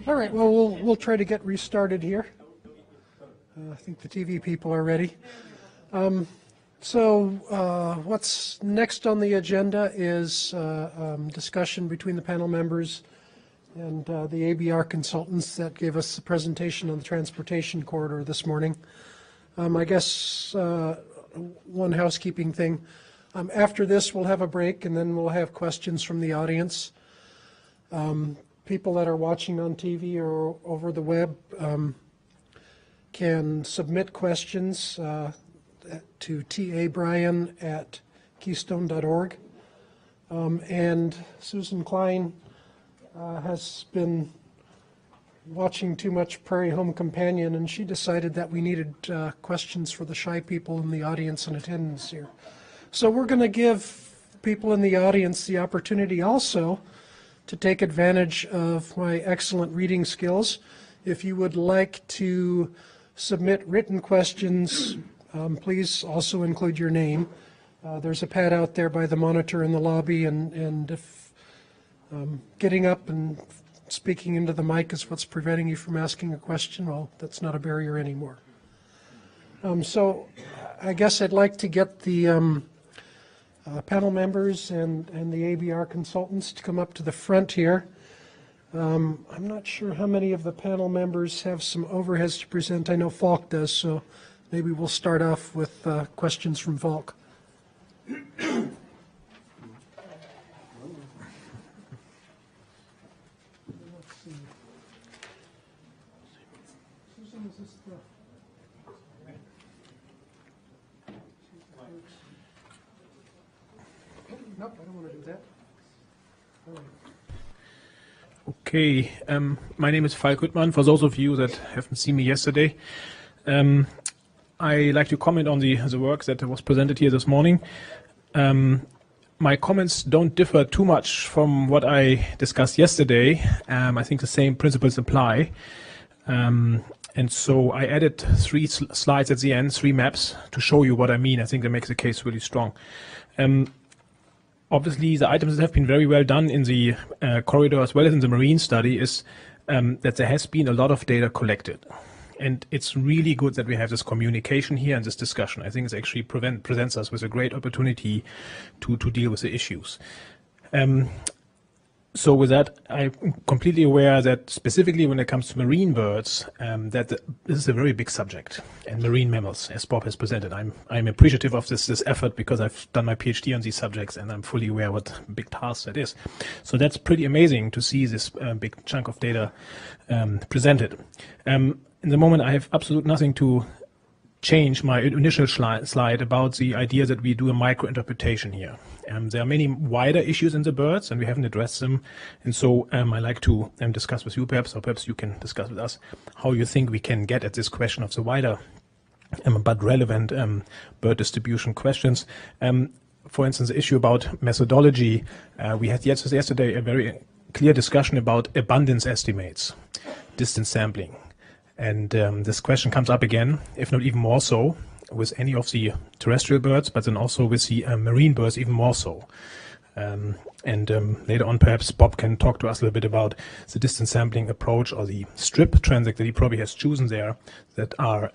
All right, well, we'll try to get restarted here. I think the TV people are ready. What's next on the agenda is discussion between the panel members and the ABR consultants that gave us the presentation on the transportation corridor this morning. I guess one housekeeping thing. After this, we'll have a break, and then we'll have questions from the audience. People that are watching on TV or over the web can submit questions to tabrian@keystone.org. And Susan Klein has been watching too much Prairie Home Companion, and she decided that we needed questions for the shy people in the audience and attendance here. So we're going to give people in the audience the opportunity also to take advantage of my excellent reading skills. If you would like to submit written questions, please also include your name. There's a pad out there by the monitor in the lobby, and if getting up and speaking into the mic is what's preventing you from asking a question, well, that's not a barrier anymore. So I guess I'd like to get the panel members and the ABR consultants to come up to the front here. I'm not sure how many of the panel members have some overheads to present. I know Falk does, so maybe we'll start off with questions from Falk. Nope, I don't want to do that. All right. Okay, my name is Falk Güttmann. For those of you that haven't seen me yesterday, I like to comment on the work that was presented here this morning. My comments don't differ too much from what I discussed yesterday. I think the same principles apply. And so I added 3 slides at the end, 3 maps, to show you what I mean. I think that makes the case really strong. Obviously, the items that have been very well done in the corridor as well as in the marine study is that there has been a lot of data collected. And it's really good that we have this communication here and this discussion. I think it actually presents us with a great opportunity to deal with the issues. So with that, I'm completely aware that specifically when it comes to marine birds, this is a very big subject, and marine mammals, as Bob has presented. I'm appreciative of this effort because I've done my PhD on these subjects, and I'm fully aware what a big task that is. So that's pretty amazing to see this big chunk of data presented. In the moment, I have absolutely nothing to change my initial slide about the idea that we do a micro-interpretation here. There are many wider issues in the birds, and we haven't addressed them. And so I like to discuss with you perhaps, or perhaps you can discuss with us, how you think we can get at this question of the wider but relevant bird distribution questions. For instance, the issue about methodology. We had yesterday a very clear discussion about abundance estimates, distance sampling. And this question comes up again, if not even more so, with any of the terrestrial birds, but then also with the marine birds even more so. Later on, perhaps Bob can talk to us a little bit about the distance sampling approach or the strip transect that he probably has chosen there that are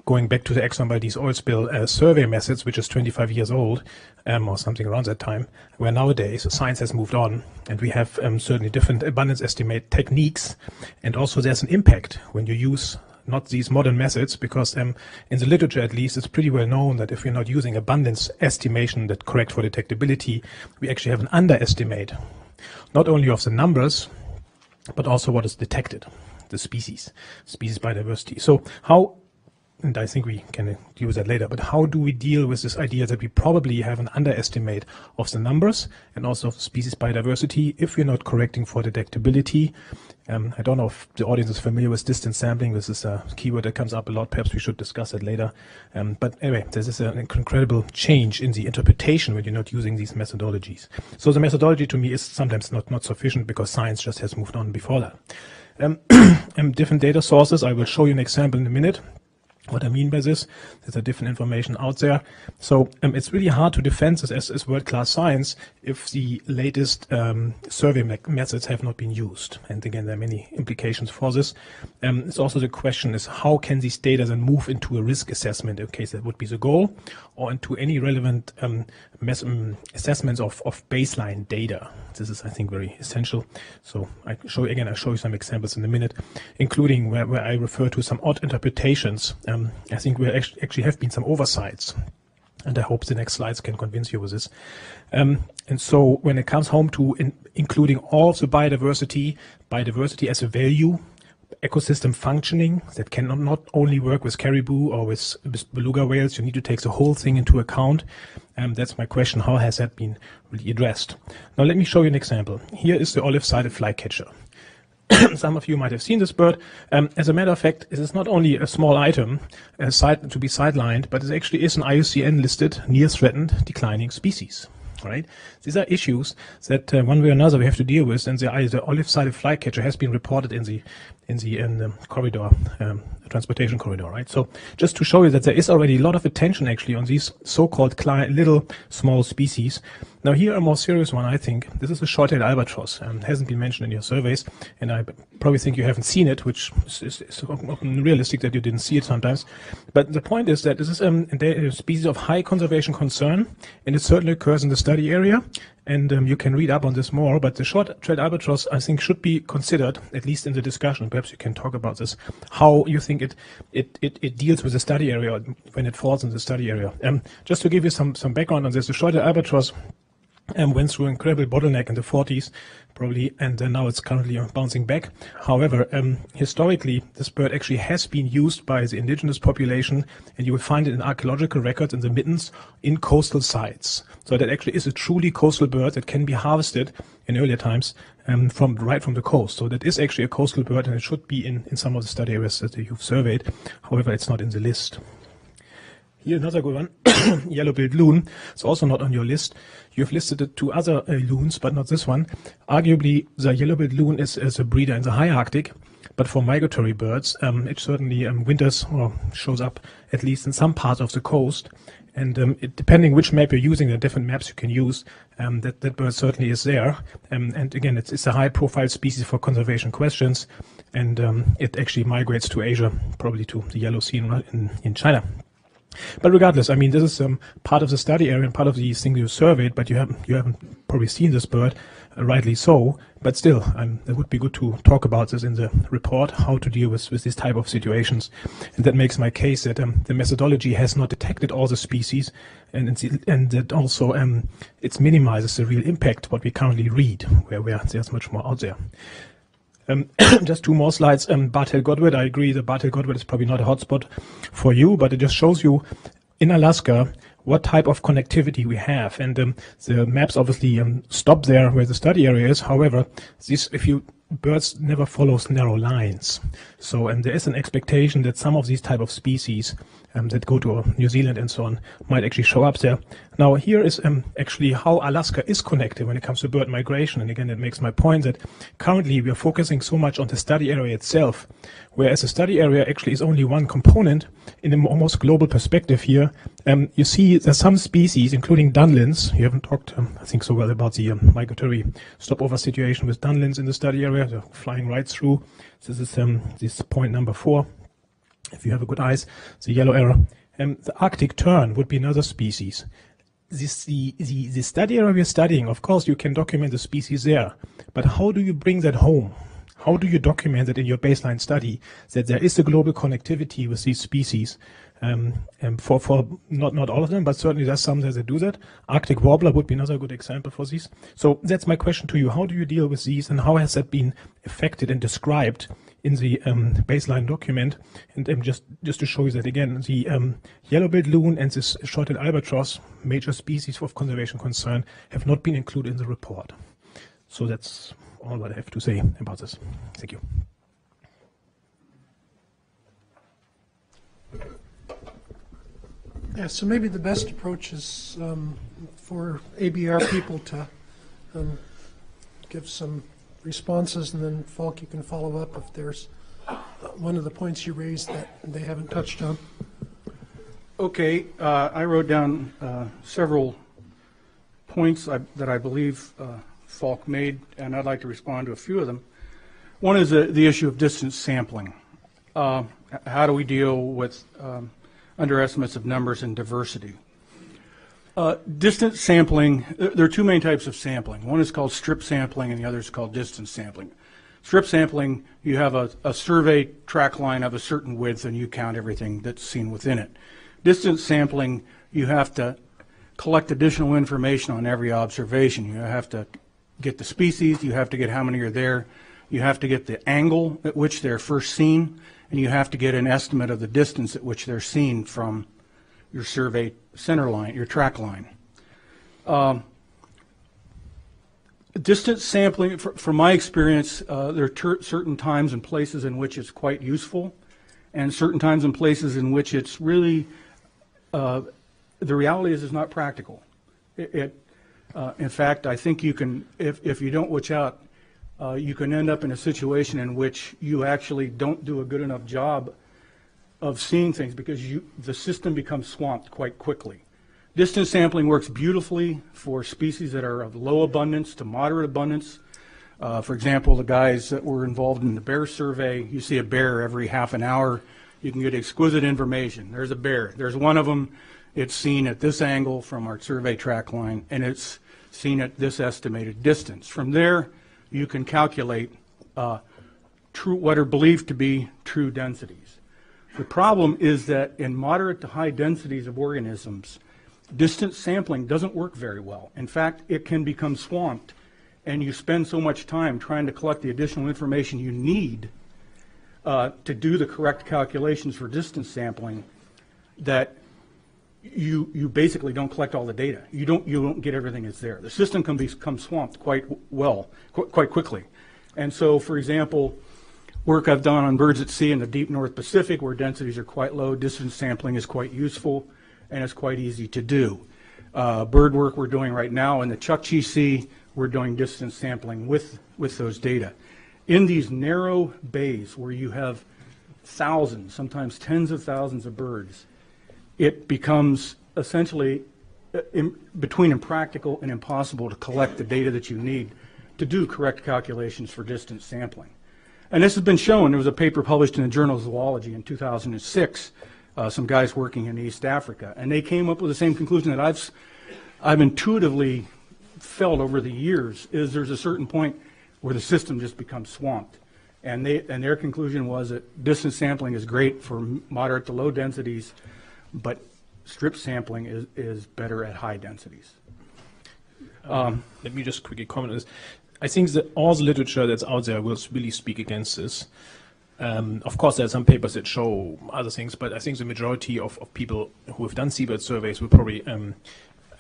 going back to the Exxon Valdez oil spill survey methods, which is 25 years old, or something around that time, where nowadays science has moved on and we have certainly different abundance estimate techniques. And also there's an impact when you use not these modern methods, because in the literature at least, it's pretty well known that if we're not using abundance estimation that correct for detectability, we actually have an underestimate, not only of the numbers, but also what is detected, the species biodiversity. So how, and I think we can deal with that later, but how do we deal with this idea that we probably have an underestimate of the numbers and also of the species biodiversity if we're not correcting for detectability? I don't know if the audience is familiar with distance sampling. This is a keyword that comes up a lot. Perhaps we should discuss it later. But anyway, this is an incredible change in the interpretation when you're not using these methodologies. So the methodology to me is sometimes not sufficient because science just has moved on before that. Different data sources. I will show you an example in a minute. What I mean by this, there's a different information out there. So it's really hard to defend this as world-class science if the latest survey methods have not been used. And again, there are many implications for this. It's also the question is how can these data then move into a risk assessment in case that would be the goal, or into any relevant assessments of baseline data. This is, I think, very essential. So I'll show you some examples in a minute, including where I refer to some odd interpretations. I think there actually have been some oversights, and I hope the next slides can convince you with this. And so when it comes home to including all of the biodiversity as a value, ecosystem functioning that can not only work with caribou or with beluga whales, you need to take the whole thing into account. That's my question, how has that been really addressed? Now let me show you an example. Here is the olive-sided flycatcher. Some of you might have seen this bird. As a matter of fact, it is not only a small item to be sidelined, but it actually is an IUCN listed near threatened declining species. Right? These are issues that one way or another we have to deal with, and the olive-sided flycatcher has been reported in the corridor, transportation corridor. Right? So just to show you that there is already a lot of attention actually on these so-called little small species. Now here a more serious one, I think. This is a short-tailed albatross. Hasn't been mentioned in your surveys, and I probably think you haven't seen it, which is often realistic that you didn't see it sometimes. But the point is that this is a species of high conservation concern, and it certainly occurs in the study area. And you can read up on this more, but the short-tailed albatross, I think, should be considered, at least in the discussion. Perhaps you can talk about this, how you think it deals with the study area when it falls in the study area. Just to give you some background on this, the short-tailed albatross went through an incredible bottleneck in the 40s, probably, and now it's currently bouncing back. However, historically, this bird actually has been used by the indigenous population, and you will find it in archaeological records in the middens in coastal sites. So that actually is a truly coastal bird that can be harvested in earlier times right from the coast. So that is actually a coastal bird, and it should be in some of the study areas that you've surveyed. However, it's not in the list. Here another good one, yellow-billed loon. It's also not on your list. You've listed the two other loons, but not this one. Arguably, the yellow-billed loon is a breeder in the high Arctic, but for migratory birds, it certainly winters or shows up at least in some parts of the coast. And depending which map you're using, there are different maps you can use. That bird certainly is there. And again, it's a high-profile species for conservation questions, and it actually migrates to Asia, probably to the Yellow Sea in China. But regardless, I mean, this is part of the study area and part of these things you surveyed, but you haven't probably seen this bird, rightly so. But still, it would be good to talk about this in the report, how to deal with this type of situations. And that makes my case that the methodology has not detected all the species, and that also it minimizes the real impact what we currently read, where there's much more out there. Just two more slides. Bar-tailed godwit, I agree the bar-tailed godwit is probably not a hotspot for you, but it just shows you in Alaska what type of connectivity we have. And the maps obviously stop there where the study area is. However, birds never follows narrow lines. So there is an expectation that some of these type of species that go to New Zealand and so on might actually show up there. Now here is actually how Alaska is connected when it comes to bird migration. And again, it makes my point that currently we are focusing so much on the study area itself, whereas the study area actually is only one component in a almost global perspective here. You see there's some species, including dunlins. You haven't talked, I think, so well about the migratory stopover situation with dunlins in the study area. They're flying right through. This is this point number 4. If you have a good eyes, the yellow arrow. The Arctic tern would be another species. The study area we're studying, of course, you can document the species there, but how do you bring that home? How do you document that in your baseline study that there is a global connectivity with these species? For not all of them, but certainly there's some that do that. Arctic warbler would be another good example for these. So that's my question to you. How do you deal with these, and how has that been affected and described in the baseline document? And just to show you that again, the yellow-billed loon and this short-tailed albatross, major species of conservation concern, have not been included in the report. So that's all what I have to say about this. Thank you. Yeah, so maybe the best approach is for ABR people to give some responses, and then Falk, you can follow up if there's one of the points you raised that they haven't touched on. Okay, I wrote down several points that I believe Falk made, and I'd like to respond to a few of them. One is the issue of distance sampling. How do we deal with underestimates of numbers and diversity? Distance sampling, there are two main types of sampling. One is called strip sampling and the other is called distance sampling. Strip sampling, you have a survey track line of a certain width and you count everything that's seen within it. Distance sampling, you have to collect additional information on every observation. You have to get the species, you have to get how many are there, you have to get the angle at which they're first seen, and you have to get an estimate of the distance at which they're seen from your survey center line, your track line. Distance sampling, from my experience, there are certain times and places in which it's quite useful, and certain times and places in which it's really, the reality is it's not practical. In fact, I think you can, if you don't watch out, you can end up in a situation in which you actually don't do a good enough job of seeing things because the system becomes swamped quite quickly. Distance sampling works beautifully for species that are of low abundance to moderate abundance. For example, the guys that were involved in the bear survey, you see a bear every half an hour. You can get exquisite information. There's a bear. There's one of them. It's seen at this angle from our survey track line, and it's seen at this estimated distance. From there, you can calculate what are believed to be true densities. The problem is that in moderate to high densities of organisms, distance sampling doesn't work very well. In fact, it can become swamped, and you spend so much time trying to collect the additional information you need to do the correct calculations for distance sampling that you basically don't collect all the data. You don't get everything that's there. The system can become swamped quite quickly. And so, for example, work I've done on birds at sea in the deep North Pacific where densities are quite low, distance sampling is quite useful and it's quite easy to do. Bird work we're doing right now in the Chukchi Sea, we're doing distance sampling with those data. In these narrow bays where you have thousands, sometimes tens of thousands of birds, it becomes essentially between impractical and impossible to collect the data that you need to do correct calculations for distance sampling. And this has been shown. There was a paper published in the Journal of Zoology in 2006, some guys working in East Africa, and they came up with the same conclusion that I've intuitively felt over the years, is there's a certain point where the system just becomes swamped. And their conclusion was that distance sampling is great for moderate to low densities, but strip sampling is better at high densities. Let me just quickly comment on this. I think that all the literature that's out there will really speak against this. Of course, there are some papers that show other things, but I think the majority of people who have done seabird surveys will probably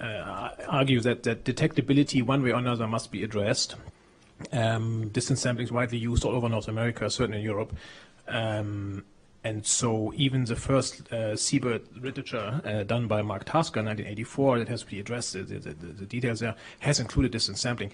argue that detectability one way or another must be addressed. Distance sampling is widely used all over North America, certainly in Europe. And so even the first seabird literature done by Mark Tasker in 1984 that has to be addressed, the details there, has included distance sampling.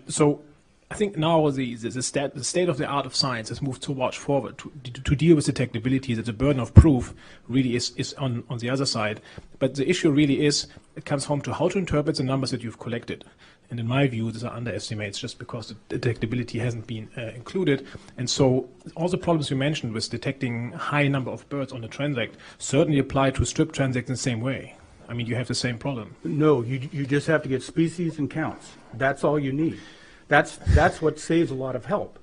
So I think now the state of the art of science has moved so much forward to deal with detectability that the burden of proof really is on the other side. But the issue really is, it comes home to how to interpret the numbers that you've collected. And in my view, these are underestimates just because the detectability hasn't been included. And so all the problems you mentioned with detecting high number of birds on the transect certainly apply to strip transects in the same way. I mean, you have the same problem. No, you just have to get species and counts. That's all you need. That's what saves a lot of help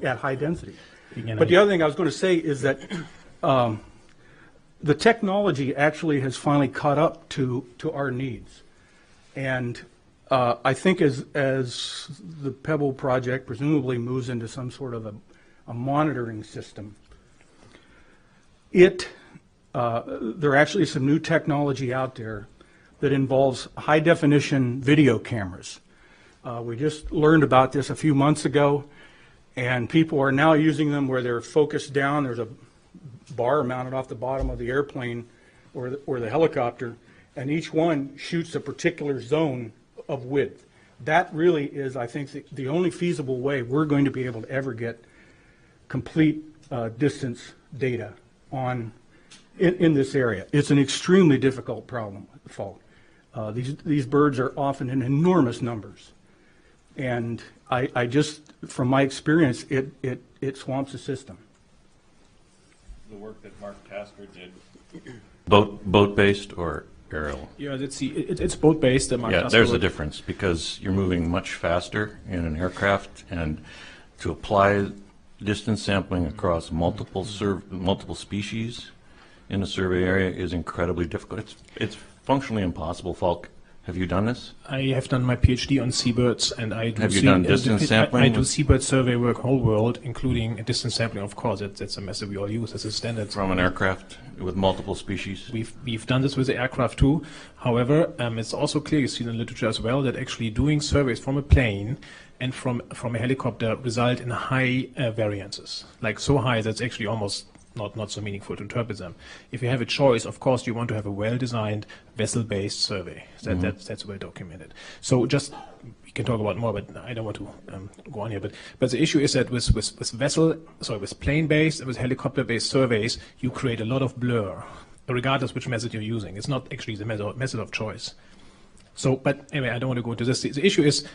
at high density. But the other thing I was going to say is that the technology actually has finally caught up to our needs. And I think as the Pebble project presumably moves into some sort of a monitoring system, there are actually some new technology out there that involves high definition video cameras. We just learned about this a few months ago, and people are now using them where they're focused down. There's a bar mounted off the bottom of the airplane or the helicopter, and each one shoots a particular zone of width. That really is, I think, the only feasible way we're going to be able to ever get complete distance data in this area. It's an extremely difficult problem, Falk. These birds are often in enormous numbers. And I just, from my experience, it swamps the system. The work that Mark Tasker did, boat-based or aerial? Yeah, let's see. It's boat-based. Yeah, there's a difference because you're moving much faster in an aircraft, and to apply distance sampling across multiple species in a survey area is incredibly difficult. It's functionally impossible. Falk, have you done this? I have done my PhD on seabirds, and I do. Have you done distance sampling? I do seabird survey work whole world, including distance sampling. Of course, that's a method we all use as a standard. From an aircraft with multiple species? We've done this with the aircraft too. However, it's also clear, you see in the literature as well, that actually doing surveys from a plane and from a helicopter result in high variances, like so high that's actually almost not so meaningful to interpret them. If you have a choice, of course, you want to have a well-designed vessel-based survey. That's well documented. So just, we can talk about more, but I don't want to go on here. But the issue is that with plane-based and with helicopter-based surveys, you create a lot of blur, regardless which method you're using. It's not actually the method of choice. So, but anyway, I don't want to go into this. The issue is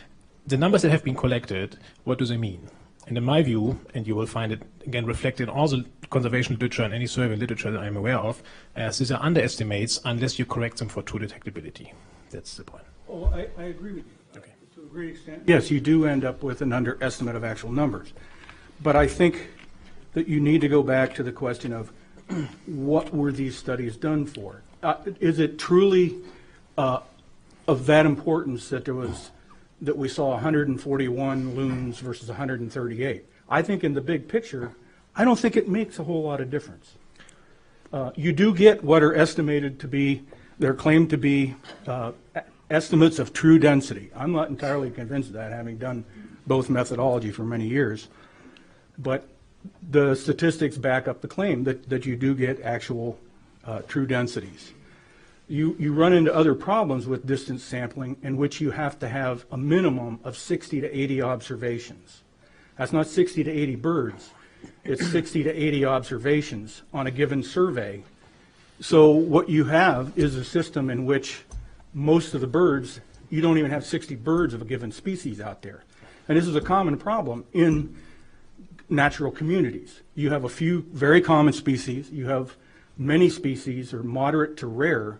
the numbers that have been collected, what do they mean? And in my view, and you will find it again reflected in all the conservation literature and any survey literature that I'm aware of, these are underestimates unless you correct them for true detectability. That's the point. Oh, I agree with you. Okay. To a great extent. Yes, you do end up with an underestimate of actual numbers. But I think that you need to go back to the question of what were these studies done for? Is it truly of that importance that we saw 141 loons versus 138? I think in the big picture, I don't think it makes a whole lot of difference. You do get what are estimated to be, they're claimed to be estimates of true density. I'm not entirely convinced of that, having done both methodology for many years. But the statistics back up the claim that you do get actual true densities. You run into other problems with distance sampling in which you have to have a minimum of 60 to 80 observations. That's not 60 to 80 birds. It's 60 to 80 observations on a given survey. So what you have is a system in which most of the birds, you don't even have 60 birds of a given species out there. And this is a common problem in natural communities. You have a few very common species. You have many species are moderate to rare.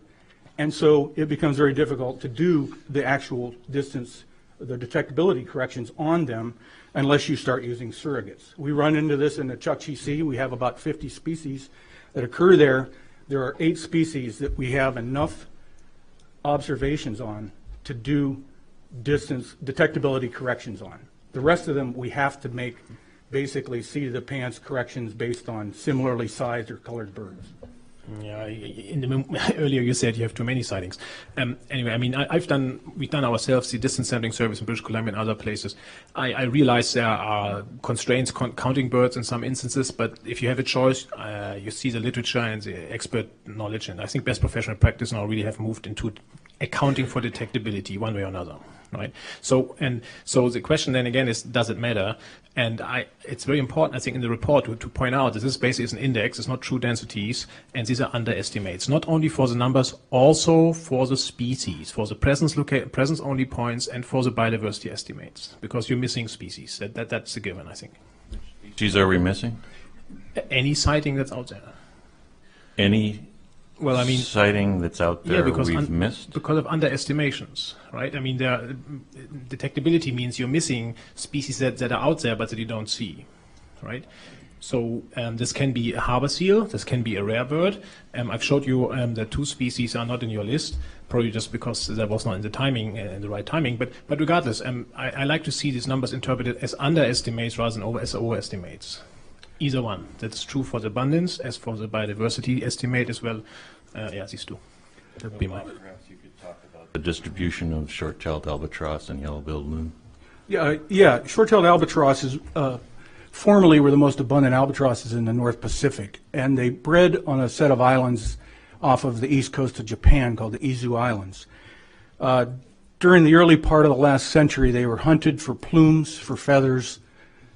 And so it becomes very difficult to do the actual distance, the detectability corrections on them unless you start using surrogates. We run into this in the Chukchi Sea. We have about 50 species that occur there. There are 8 species that we have enough observations on to do distance detectability corrections on. The rest of them we have to make basically seat of the pants corrections based on similarly sized or colored birds. Yeah, earlier you said you have too many sightings. Anyway, I mean, we've done ourselves the distance sampling service in British Columbia and other places. I realize there are constraints counting birds in some instances, but if you have a choice, you see the literature and the expert knowledge, and I think best professional practice now really have moved into accounting for detectability one way or another. Right. So the question then again is, does it matter? And it's very important, I think, in the report to point out that this basically is an index. It's not true densities, and these are underestimates. Not only for the numbers, also for the species, for the presence only points, and for the biodiversity estimates, because you're missing species. That's a given, I think. Which species are we missing? Any sighting that's out there. Any? Well, I mean, sighting that's out there we've missed? Because of underestimations, right? I mean, detectability means you're missing species that are out there but that you don't see, right? So this can be a harbor seal, this can be a rare bird. I've showed you that 2 species are not in your list, probably just because that was not in the timing, in the right timing. But regardless, I like to see these numbers interpreted as underestimates rather than as overestimates. Either one. That's true for the abundance, as for the biodiversity estimate as well. These two. That would be my. Perhaps you could talk about the distribution of short-tailed albatross and yellow-billed loon. Yeah. Short-tailed albatrosses formerly were the most abundant albatrosses in the North Pacific, and they bred on a set of islands off of the east coast of Japan called the Izu Islands. During the early part of the last century, they were hunted for plumes, for feathers,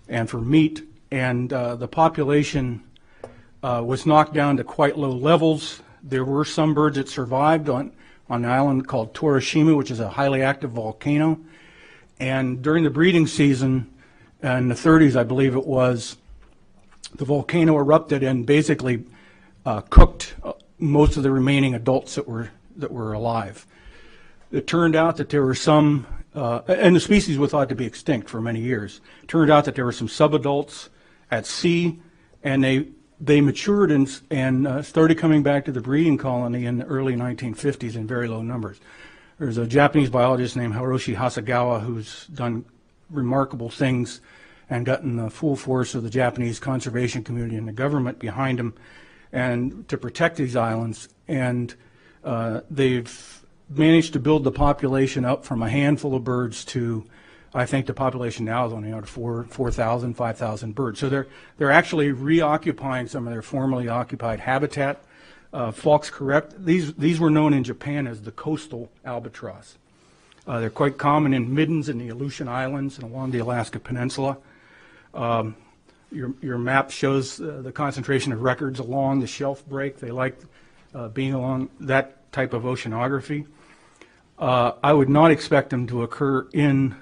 and for meat. and the population was knocked down to quite low levels. There were some birds that survived on an island called Torishima, which is a highly active volcano. And during the breeding season, in the 30s, I believe it was, the volcano erupted and basically cooked most of the remaining adults that were alive. It turned out that there were some, and the species was thought to be extinct for many years. It turned out that there were some subadults at sea, and they matured and started coming back to the breeding colony in the early 1950s in very low numbers. There's a Japanese biologist named Hiroshi Hasegawa who's done remarkable things and gotten the full force of the Japanese conservation community and the government behind him and to protect these islands. And they've managed to build the population up from a handful of birds to, I think the population now is only 4,000, 5,000 birds. So they're actually reoccupying some of their formerly occupied habitat. Falk's correct. These were known in Japan as the coastal albatross. They're quite common in middens in the Aleutian Islands and along the Alaska Peninsula. Your map shows the concentration of records along the shelf break. They like being along that type of oceanography. I would not expect them to occur in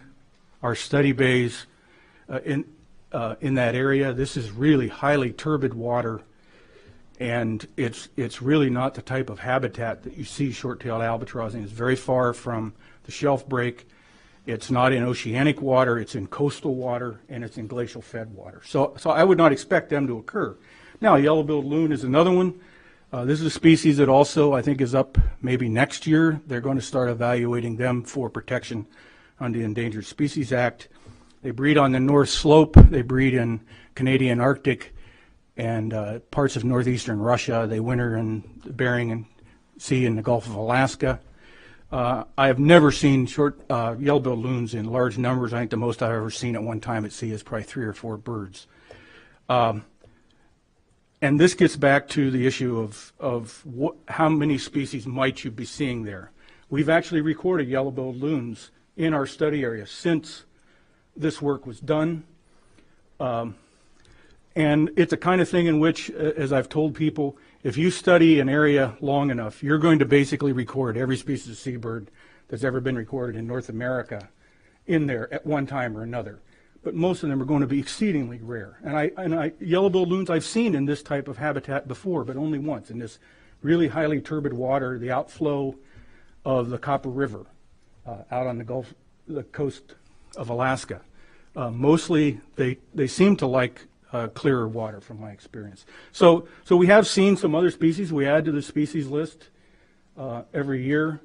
our study bays in that area. This is really highly turbid water, and it's really not the type of habitat that you see short-tailed albatross in. It's very far from the shelf break. It's not in oceanic water, it's in coastal water, and it's in glacial-fed water. So I would not expect them to occur. Now, yellow-billed loon is another one. This is a species that also, I think, is up maybe next year. They're going to start evaluating them for protection under the Endangered Species Act. They breed on the North Slope. They breed in Canadian Arctic and parts of northeastern Russia. They winter in the Bering Sea and the Gulf of Alaska. I have never seen yellow-billed loons in large numbers. I think the most I've ever seen at one time at sea is probably 3 or 4 birds. And this gets back to the issue of how many species might you be seeing there. We've actually recorded yellow-billed loons in our study area since this work was done. And it's a kind of thing in which, as I've told people, if you study an area long enough, you're going to basically record every species of seabird that's ever been recorded in North America in there at one time or another. But most of them are going to be exceedingly rare. And yellow-billed loons I've seen in this type of habitat before, but only once, in this really highly turbid water, the outflow of the Copper River out on the coast of Alaska. Mostly they seem to like clearer water from my experience. So we have seen some other species. We add to the species list every year.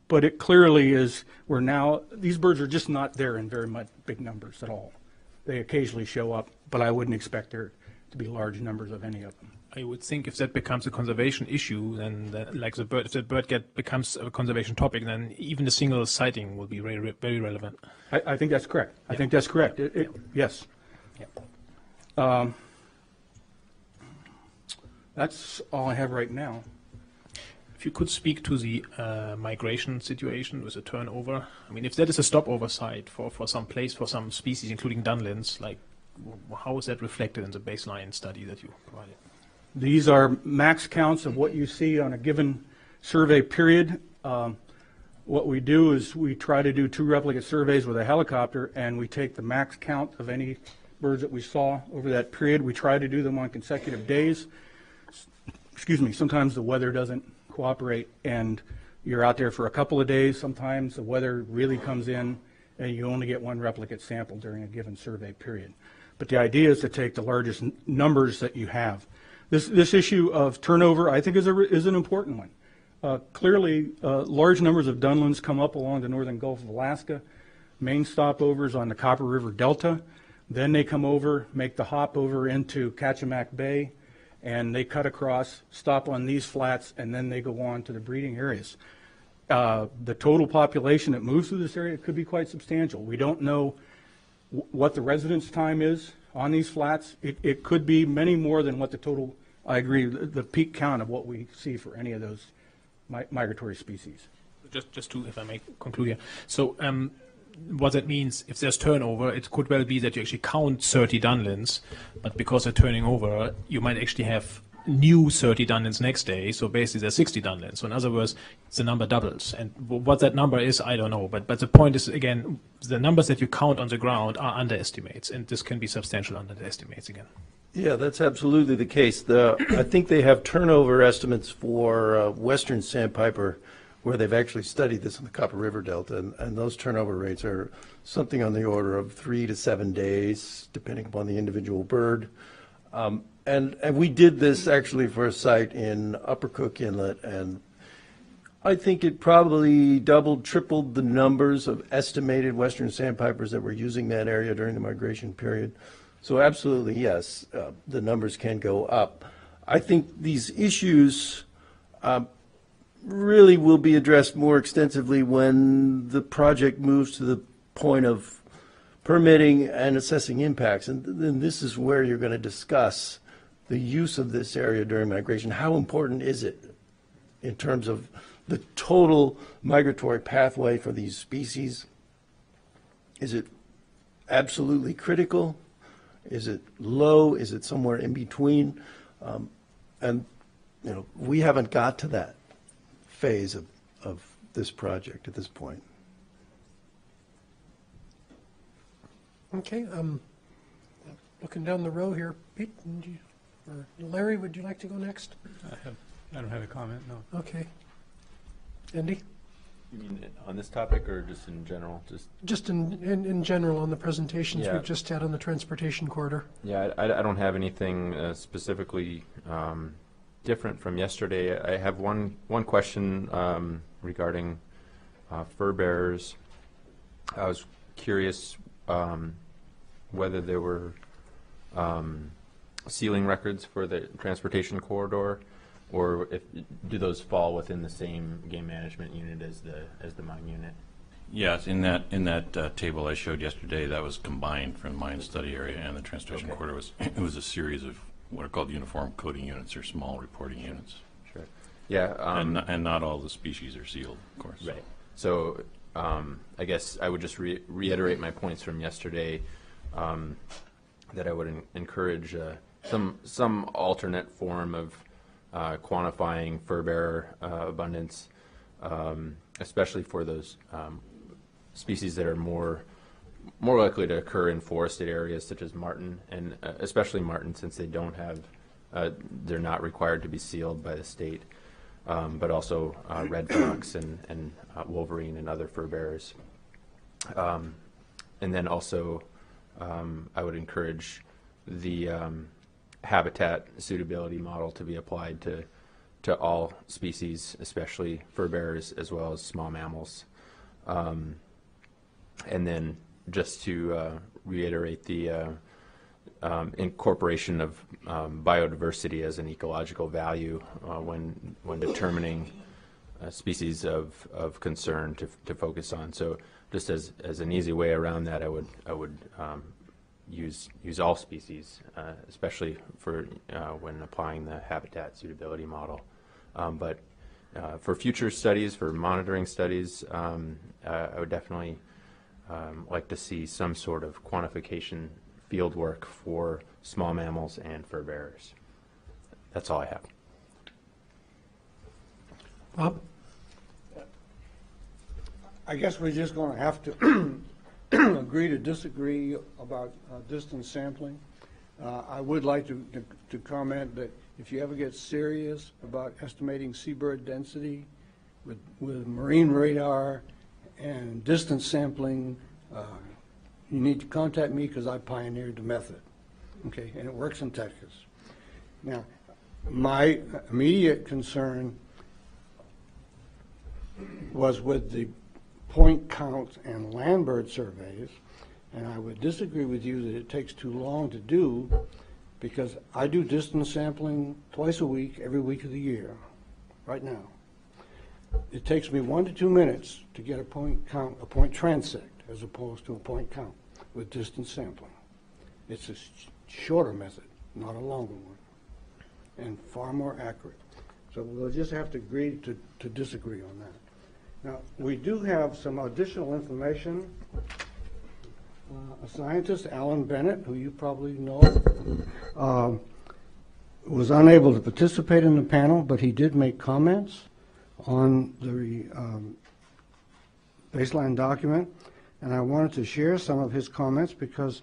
But it clearly is, these birds are just not there in very much big numbers at all. They occasionally show up, but I wouldn't expect there to be large numbers of any of them. I would think if that becomes a conservation issue, then if the bird becomes a conservation topic, then even a single sighting will be very, very relevant. I think that's correct. I think that's correct. Yes. Yeah. That's all I have right now. If you could speak to the migration situation with the turnover, I mean, if that is a stopover site for some place, for some species, including dunlins, like how is that reflected in the baseline study that you provided? These are max counts of what you see on a given survey period. What we do is we try to do 2 replicate surveys with a helicopter, and we take the max count of any birds that we saw over that period. We try to do them on consecutive days. Excuse me, sometimes the weather doesn't cooperate and you're out there for a couple of days. Sometimes the weather really comes in and you only get 1 replicate sample during a given survey period. But the idea is to take the largest numbers that you have. This issue of turnover, I think, is an important one. Clearly, large numbers of dunlins come up along the northern Gulf of Alaska, main stopovers on the Copper River Delta. Then they come over, make the hop over into Kachemak Bay, and they cut across, stop on these flats, and then they go on to the breeding areas. The total population that moves through this area could be quite substantial. We don't know what the residence time is on these flats. It could be many more than what the total, I agree, the peak count of what we see for any of those migratory species. Just to, if I may conclude here. So what that means, if there's turnover, it could well be that you actually count 30 dunlins, but because they're turning over, you might actually have new 30 dunlins next day, so basically there's 60 dunlins. So in other words, the number doubles. And what that number is, I don't know. But the point is, again, the numbers that you count on the ground are underestimates, and this can be substantial underestimates again. Yeah, that's absolutely the case. I think they have turnover estimates for western sandpiper where they've actually studied this in the Copper River Delta, and those turnover rates are something on the order of 3 to 7 days, depending upon the individual bird. And we did this actually for a site in Upper Cook Inlet, and I think it probably doubled, tripled the numbers of estimated western sandpipers that were using that area during the migration period. So absolutely, yes, the numbers can go up. I think these issues really will be addressed more extensively when the project moves to the point of permitting and assessing impacts. And then this is where you're going to discuss the use of this area during migration. How important is it in terms of the total migratory pathway for these species? Is it absolutely critical? Is it low? Is it somewhere in between? And you know, we haven't got to that phase of this project at this point. Okay, looking down the row here, Pete, or Larry, would you like to go next? I don't have a comment, no. Okay. Andy? You mean on this topic or just in general? Just in general on the presentations Yeah. we've just had on the transportation corridor. Yeah, I don't have anything specifically different from yesterday. I have one question regarding fur bearers. I was curious whether there were sealing records for the transportation corridor, or do those fall within the same game management unit as the mine unit? Yes, in that table I showed yesterday, that was combined from mine study area and the transportation corridor. It was a series of what are called uniform coding units or small reporting units. Sure. Yeah. And not all the species are sealed, of course. Right. So I guess I would just reiterate my points from yesterday, that I would encourage some alternate form of quantifying fur bearer abundance, especially for those species that are more likely to occur in forested areas such as marten, and especially marten, since they don't have, they're not required to be sealed by the state, but also red fox and wolverine and other fur bearers. And then also I would encourage the habitat suitability model to be applied to all species, especially fur bearers as well as small mammals. And then just to reiterate the incorporation of biodiversity as an ecological value when determining species of concern to focus on. So just as an easy way around that, I would use all species, especially for when applying the habitat suitability model. But for future studies, for monitoring studies, I would definitely like to see some sort of quantification field work for small mammals and fur bearers. That's all I have. Bob? I guess we're just going to have to agree to disagree about distance sampling. I would like to comment that if you ever get serious about estimating seabird density with marine radar and distance sampling, you need to contact me because I pioneered the method, okay, and it works in Texas. Now, my immediate concern was with the point count and land bird surveys, and I would disagree with you that it takes too long to do, because I do distance sampling twice a week, every week of the year, right now. It takes me 1 to 2 minutes to get a point count, a point transect, as opposed to a point count with distance sampling. It's a shorter method, not a longer one, and far more accurate. So we'll just have to agree to disagree on that. Now, we do have some additional information. A scientist, Alan Bennett, who you probably know, was unable to participate in the panel, but he did make comments on the baseline document, and I wanted to share some of his comments because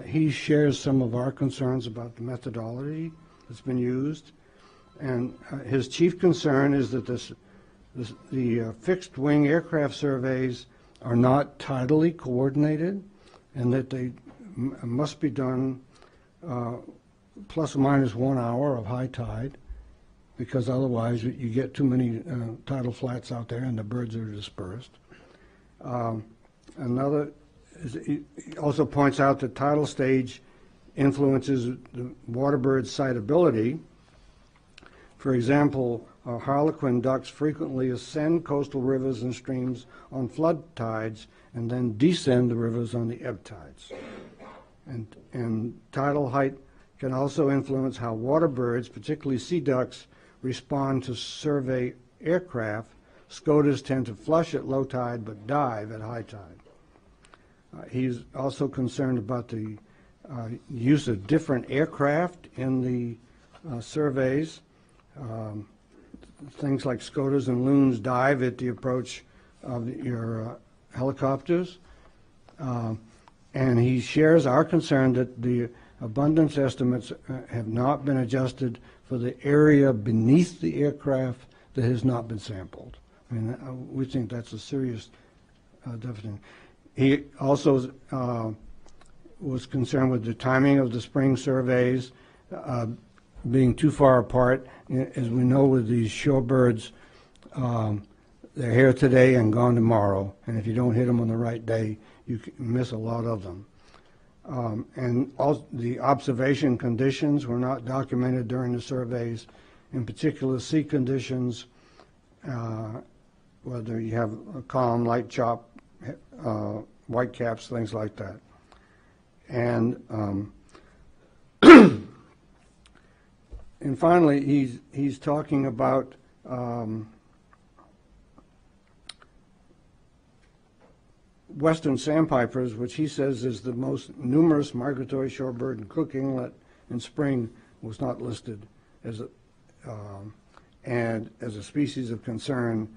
he shares some of our concerns about the methodology that's been used. And his chief concern is that the fixed-wing aircraft surveys are not tidally coordinated, and that they must be done plus or minus 1 hour of high tide, because otherwise you get too many tidal flats out there and the birds are dispersed. He also points out that tidal stage influences the water bird's sightability. For example, harlequin ducks frequently ascend coastal rivers and streams on flood tides and then descend the rivers on the ebb tides. And tidal height can also influence how water birds, particularly sea ducks, respond to survey aircraft. Scoters tend to flush at low tide but dive at high tide. He's also concerned about the use of different aircraft in the surveys. Things like scoters and loons dive at the approach of your helicopters. And he shares our concern that the abundance estimates have not been adjusted for the area beneath the aircraft that has not been sampled. I mean, we think that's a serious deficit. He also was concerned with the timing of the spring surveys being too far apart. As we know with these shorebirds, they're here today and gone tomorrow, and if you don't hit them on the right day, you can miss a lot of them. And also the observation conditions were not documented during the surveys, in particular sea conditions, whether you have a calm, light chop, white caps, things like that. And and finally, he's talking about western sandpipers, which he says is the most numerous migratory shorebird in Cook Inlet in spring, was not listed as a species of concern,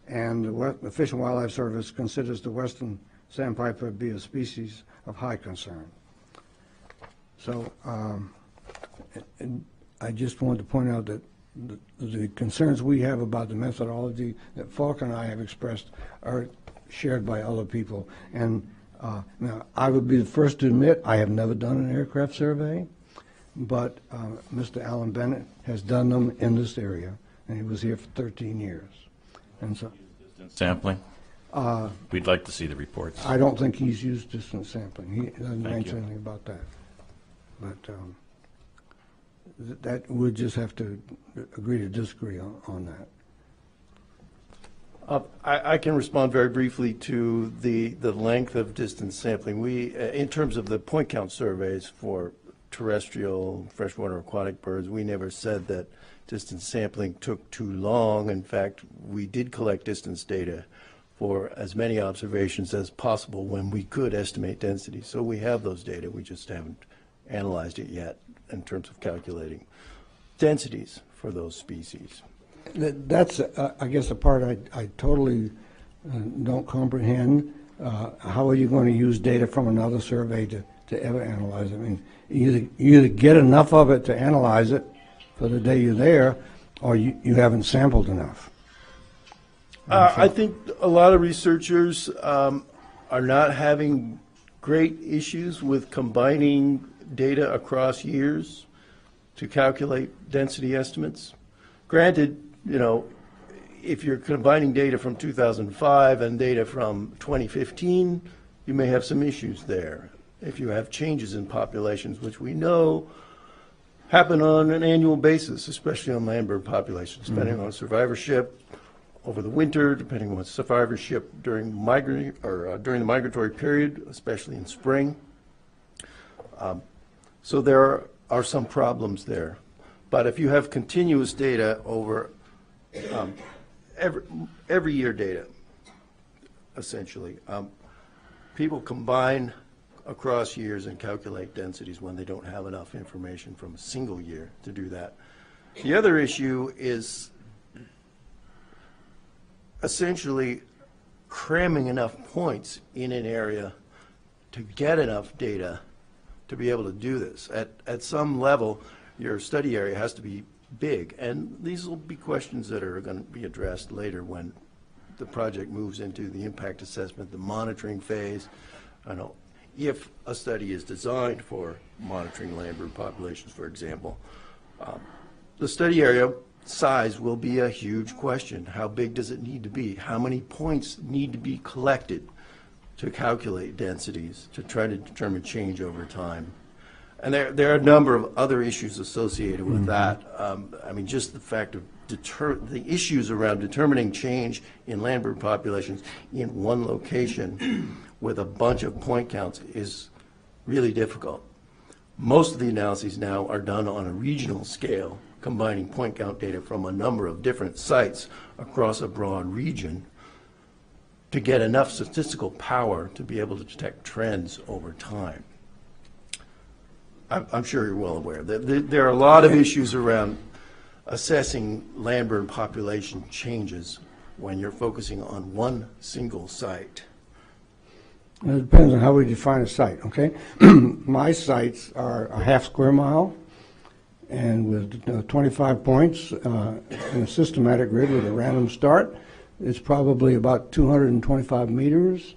and the Fish and Wildlife Service considers the western sandpiper to be a species of high concern. So I just wanted to point out that the concerns we have about the methodology that Falk and I have expressed are shared by other people. And now I would be the first to admit I have never done an aircraft survey, but Mr. Alan Bennett has done them in this area, and he was here for 13 years. And so Sampling? We'd like to see the reports. I don't think he's used distance sampling. He doesn't Thank mention you. anything about that. But that we'll just have to agree to disagree on that. I can respond very briefly to the length of distance sampling. We, in terms of the point count surveys for terrestrial, freshwater, aquatic birds, we never said that distance sampling took too long. In fact, we did collect distance data for as many observations as possible when we could estimate density. So we have those data, we just haven't analyzed it yet in terms of calculating densities for those species. That's, I guess, the part I totally don't comprehend. How are you going to use data from another survey to ever analyze it? I mean, you either get enough of it to analyze it for the day you're there, or you haven't sampled enough. I think a lot of researchers are not having great issues with combining data across years to calculate density estimates. Granted, you know, if you're combining data from 2005 and data from 2015, you may have some issues there. If you have changes in populations, which we know happen on an annual basis, especially on land bird populations, depending on survivorship over the winter, depending on survivorship during during the migratory period, especially in spring. So there are some problems there. But if you have continuous data over every year data, essentially. People combine across years and calculate densities when they don't have enough information from a single year to do that. The other issue is essentially cramming enough points in an area to get enough data to be able to do this. At some level, your study area has to be big, and these will be questions that are going to be addressed later when the project moves into the impact assessment, the monitoring phase. I know if a study is designed for monitoring land bird populations, for example, the study area size will be a huge question. How big does it need to be? How many points need to be collected to calculate densities, to try to determine change over time? And there are a number of other issues associated with that. I mean, just the fact of the issues around determining change in land bird populations in one location with a bunch of point counts is really difficult. Most of the analyses now are done on a regional scale, combining point count data from a number of different sites across a broad region to get enough statistical power to be able to detect trends over time. I'm sure you're well aware that there are a lot of issues around assessing land bird population changes when you're focusing on one single site. It depends on how we define a site, okay? My sites are a half square mile and with 25 points in a systematic grid with a random start. It's probably about 225 meters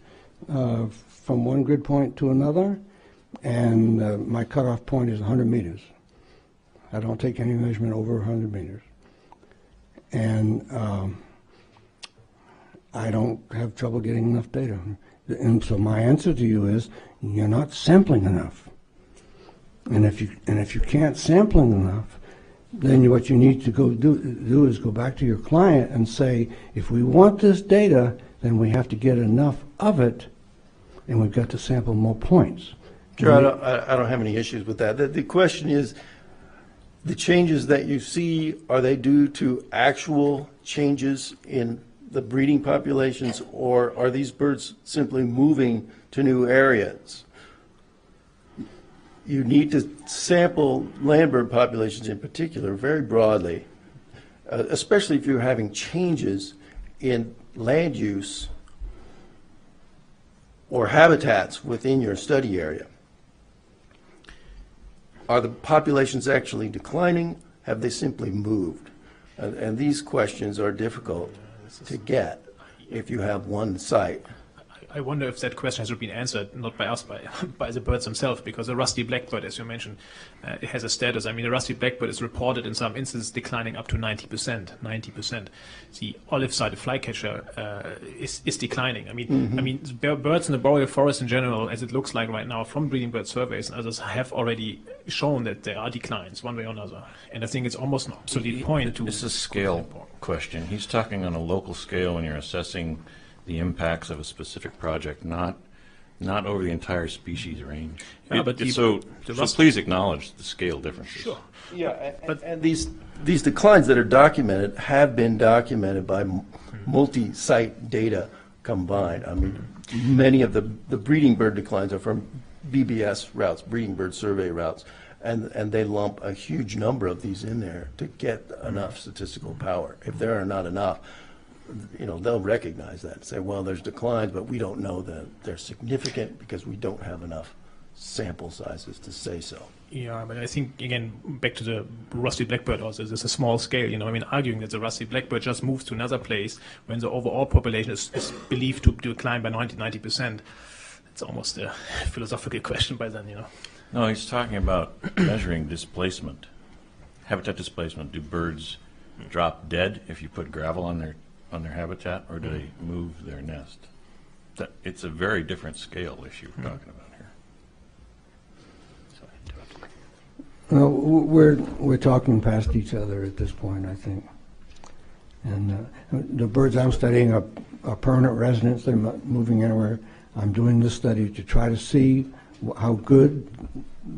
from one grid point to another, and my cutoff point is 100 meters. I don't take any measurement over 100 meters. And I don't have trouble getting enough data. And so my answer to you is, you're not sampling enough. And if you can't sampling enough, then what you need to go do is go back to your client and say, if we want this data, then we have to get enough of it, and we've got to sample more points. Sure, I don't have any issues with that. The question is, the changes that you see, are they due to actual changes in the breeding populations, or are these birds simply moving to new areas? You need to sample land bird populations in particular very broadly, especially if you're having changes in land use or habitats within your study area. Are the populations actually declining? Have they simply moved? And these questions are difficult to get if you have one site. I wonder if that question has been answered, not by us, by the birds themselves, because the rusty blackbird, as you mentioned, it has a status. I mean, the rusty blackbird is reported in some instances declining up to 90%. 90%. The olive-sided flycatcher is declining. I mean, birds in the boreal forest in general, as it looks like right now, from breeding bird surveys and others, have already shown that there are declines one way or another. And I think it's almost an obsolete point to. It's a scale question. He's talking on a local scale when you're assessing the impacts of a specific project, not over the entire species range. Yeah, but so please acknowledge the scale differences. Sure. Yeah, and these declines that are documented have been documented by multi-site data combined. I mean, many of the breeding bird declines are from BBS routes, breeding bird survey routes, and they lump a huge number of these in there to get enough statistical power. If there are not enough, they'll recognize that and say, well, there's declines, but we don't know that they're significant because we don't have enough sample sizes to say so. Yeah, but I think, again, back to the rusty blackbird also, there's a small scale, arguing that the rusty blackbird just moves to another place when the overall population is believed to decline by 90%. It's almost a philosophical question by then, No, he's talking about measuring displacement, habitat displacement. Do birds drop dead if you put gravel on their habitat, or do they move their nest? It's a very different scale issue we're talking about here. Well, we're talking past each other at this point, I think. And the birds I'm studying are permanent residents. They're not moving anywhere. I'm doing this study to try to see how good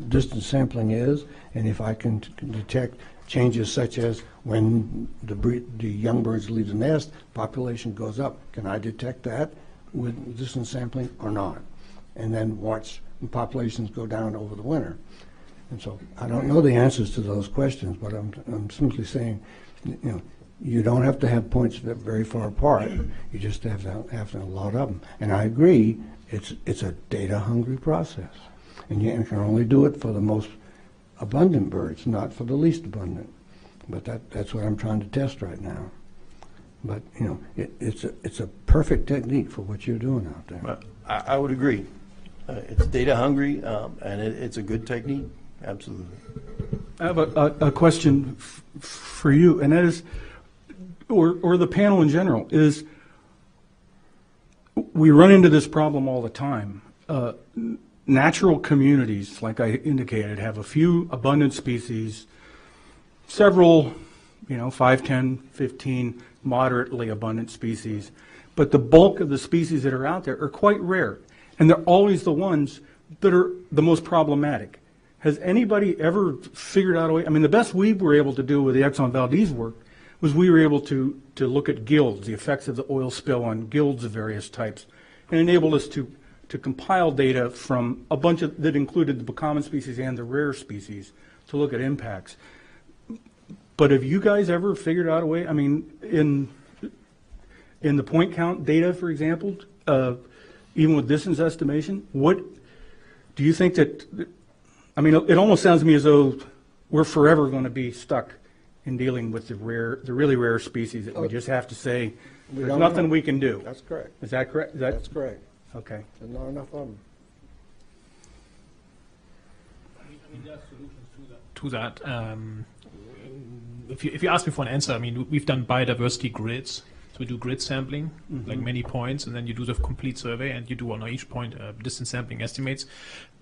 distance sampling is, and if I can detect changes such as when the young birds leave the nest, population goes up. Can I detect that? with distance sampling or not, and then watch the populations go down over the winter. And so I don't know the answers to those questions, but I'm simply saying, you don't have to have points very far apart. You just have to have a lot of them. And I agree, it's a data-hungry process, and you can only do it for the most abundant birds, not for the least abundant. But that's what I'm trying to test right now. But it's a perfect technique for what you're doing out there. But I would agree. It's data hungry, and it's a good technique. Absolutely. I have a question for you, and that is, or the panel in general, is we run into this problem all the time. Natural communities, like I indicated, have a few abundant species, several, 5, 10, 15 moderately abundant species, but the bulk of the species that are out there are quite rare, and they're always the ones that are the most problematic. Has anybody ever figured out a way? I mean, the best we were able to do with the Exxon Valdez work was we were able to look at gills, the effects of the oil spill on gills of various types, and enabled us to compile data from a bunch of, that included the common species and the rare species, to look at impacts. But have you guys ever figured out a way? I mean, in the point count data, for example, even with distance estimation, what do you think that? I mean, it almost sounds to me as though we're forever going to be stuck in dealing with the really rare species that we just have to say there's nothing we can do. That's correct. Is that correct? That's correct. Okay. There's not enough of them. There are solutions to that. If you ask me for an answer, I mean, we've done biodiversity grids. So we do grid sampling, like many points, and then you do the complete survey, and you do on each point distance sampling estimates.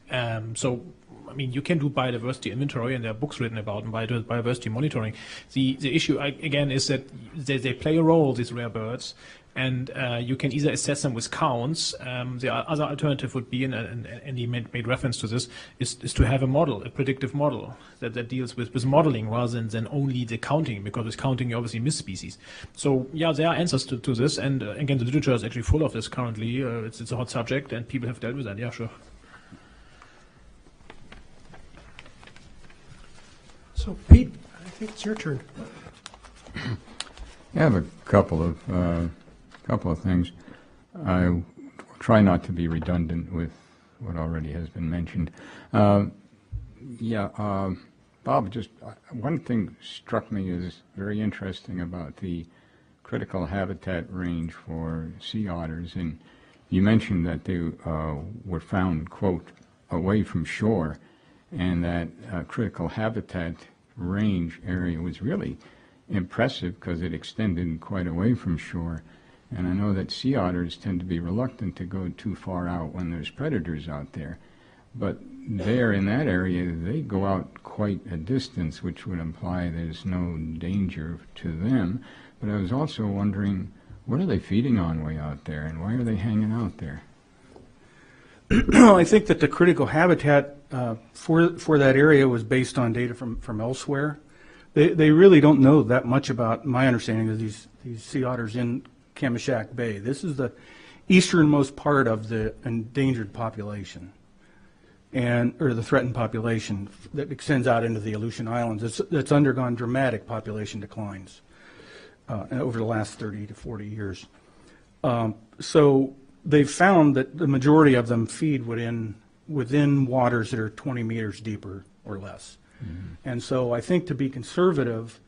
So, I mean, you can do biodiversity inventory, and there are books written about biodiversity monitoring. The issue, again, is that they play a role, these rare birds, and you can either assess them with counts. The other alternative would be, and he made reference to this, is to have a model, a predictive model that deals with modeling rather than only the counting, because with counting you obviously miss species. So yeah, there are answers to this, and again, the literature is actually full of this currently. It's a hot subject, and people have dealt with that. Yeah, sure. So Pete, I think it's your turn. I have a couple of things. I will try not to be redundant with what already has been mentioned. Bob, just one thing struck me as very interesting about the critical habitat range for sea otters, and you mentioned that they were found, quote, away from shore, and that critical habitat range area was really impressive because it extended quite away from shore. And I know that sea otters tend to be reluctant to go too far out when there's predators out there. But there in that area, they go out quite a distance, which would imply there's no danger to them. But I was also wondering, what are they feeding on way out there, and why are they hanging out there? I think that the critical habitat for that area was based on data from elsewhere. They really don't know that much about, my understanding of these sea otters in Kamishak Bay. This is the easternmost part of the endangered population, or the threatened population that extends out into the Aleutian Islands. That's undergone dramatic population declines over the last 30 to 40 years. So they've found that the majority of them feed within waters that are 20 meters deeper or less. Mm-hmm. And so I think to be conservative,